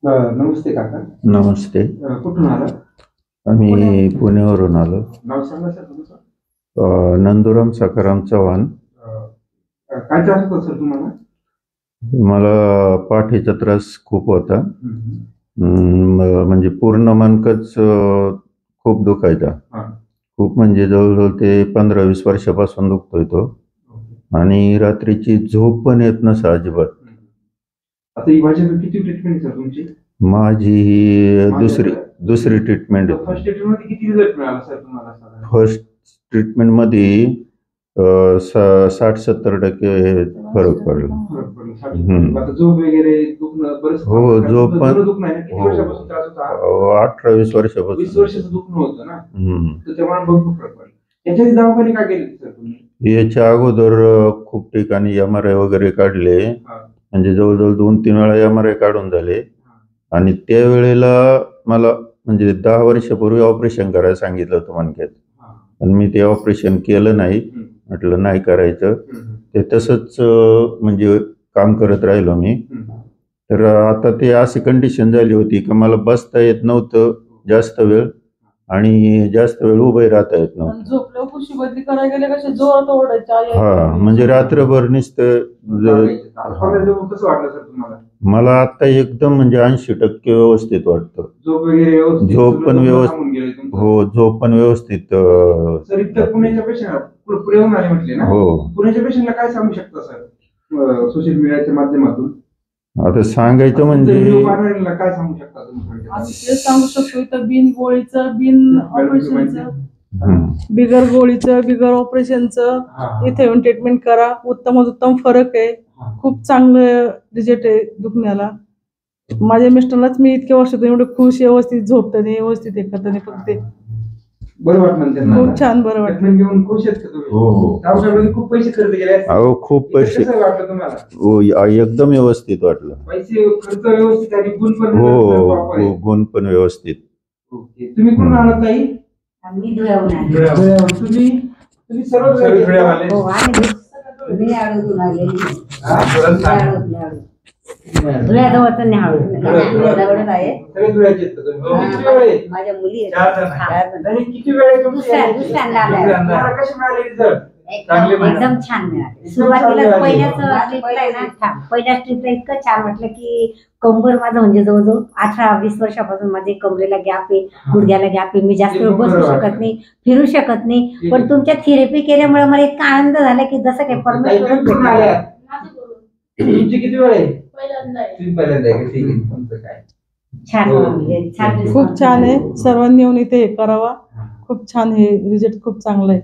नमस्ते काका. नमस्ते. कुठून आला? आम्ही पुण्यावरून आलो. नाव सांगा सर तुमचं. नंदुराम सखाराम चव्हाण. काय त्रास होता सर तुम्हाला? मला पाठीचा त्रास खूप होता. म्हणजे पूर्ण मनकच खूप दुखायचा. खूप म्हणजे जवळजवळ ते 15-20 वर्षापासून दुखतोय तो. आणि रात्रीची झोप पण येत नसे अजिबात. आता ही माझी किती ट्रीटमेंट सर तुमची? माझी ही दुसरी ट्रीटमेंट. फर्स्ट ट्रीटमेंट मध्ये किती रिझल्ट मिळाला सर तुम्हाला? फर्स्ट ट्रीटमेंट मध्ये 60-70% फरक पडला. आता झोप वगैरे दुखणं बरंच? हो, झोप पण. दुखणं आहे. किती वर्षापासून त्रास होता? 18-20 वर्षापासून. 20 वर्षाचं दुखणं होतं ना, तर तेव्हा भरपूर फरक पडला. याच्या दवाखाने काय केले सर तुम्ही? याच्या अगोदर खूप ठिकाणी MRI वगैरे काढले. म्हणजे जवळजवळ 2-3 वेळा MRI काढून झाले. आणि त्यावेळेला मला म्हणजे 10 वर्षापूर्वी ऑपरेशन करायला सांगितलं होतं मणक्यात. आणि मी ते ऑपरेशन केलं नाही. म्हटलं नाही करायचं. ते तसंच म्हणजे काम करत राहिलो मी. तर आता ते अशी कंडिशन झाली होती की मला बसता येत नव्हतं जास्त वेळ आणि जास्त वेळ उभे राहता येत नव्हतं. झोपलं कुशीबद्दी करायला गेले कसे जोरात ओरडायच्या. हा, म्हणजे रात्रभर नुसतं. कसं वाटलं सर तुम्हाला? मला आता एकदम म्हणजे 80% व्यवस्थित वाटतं. झोप वगैरे? झोप पण व्यवस्थित. हो, झोप पण व्यवस्थित. सर इतर पुण्याच्या पेशंट पुण्याहून आले म्हटले ना? हो. पुण्याच्या पेशंटला काय सांगू शकता सर सोशल मीडियाच्या माध्यमातून? आता सांगायचं म्हणजे काय सांगू शकता तुम्ही? आम्ही ते सांगू शकतो तर बिन गोळीचं, बिन ऑपरेशनचं, बिगर गोळीचं, बिगर ऑपरेशनचं इथे येऊन ट्रीटमेंट करा. उत्तम फरक आहे. खूप चांगलं रिझल्ट आहे दुखण्याला. माझ्या मिस्टरलाच मी इतक्या वर्षातून एवढं खुश, व्यवस्थित झोपताना, व्यवस्थित हे करताना फक्त बरं वाटलं त्यांना? खूप छान बरं वाटलं. घेऊन खुश आहेत का तुम्ही? खूप पैसे खर्च केले? अहो, खूप पैसे. कसं वाटलं तुम्हाला? हो, एकदम व्यवस्थित वाटलं. पैसे खर्च व्यवस्थित आणि गुण पण? हो, गुण पण व्यवस्थित. तुम्ही कुठून आलात ताई? आम्ही धुळ्याहून. तुम्ही सर्व धुळ्यावाले? हो, आम्ही आळूतून आलेली. धुळ्याजवळच न्याहाळू. धुळ्याजवळच आहे. सगळे धुळ्याचे आहेत का तुम्ही? माझ्या मुली आहेत. 4 जण. किती वेळ आहे दुसऱ्यांदा आल्या. कसे मिळाले रिझल्ट? एकदम छान मिळाले. सुरुवातीला पहिल्याच ट्रिपला इतकं छान वाटलं की कंबर माझं म्हणजे जवळजवळ 18-20 वर्षापासून माझे कमरेला गॅप आहे, गुडघ्याला गॅप आहे. मी जास्त वेळ बसू शकत नाही, फिरू शकत नाही. पण तुमच्या थेरपी केल्यामुळे मला इतका आनंद झाला की जसं काही परमेश्वरच भेटला. तुमची किती वेळ आहे? पहिल्यांदा आहे. तुम्ही पहिल्यांदा आहे का? ठीक आहे. तुमचं काय छान म्हणजे छान. खूप छान आहे. सर्वांनी येऊन इथे हे करावा. खूप छान, हे रिझल्ट खूप चांगलं आहे.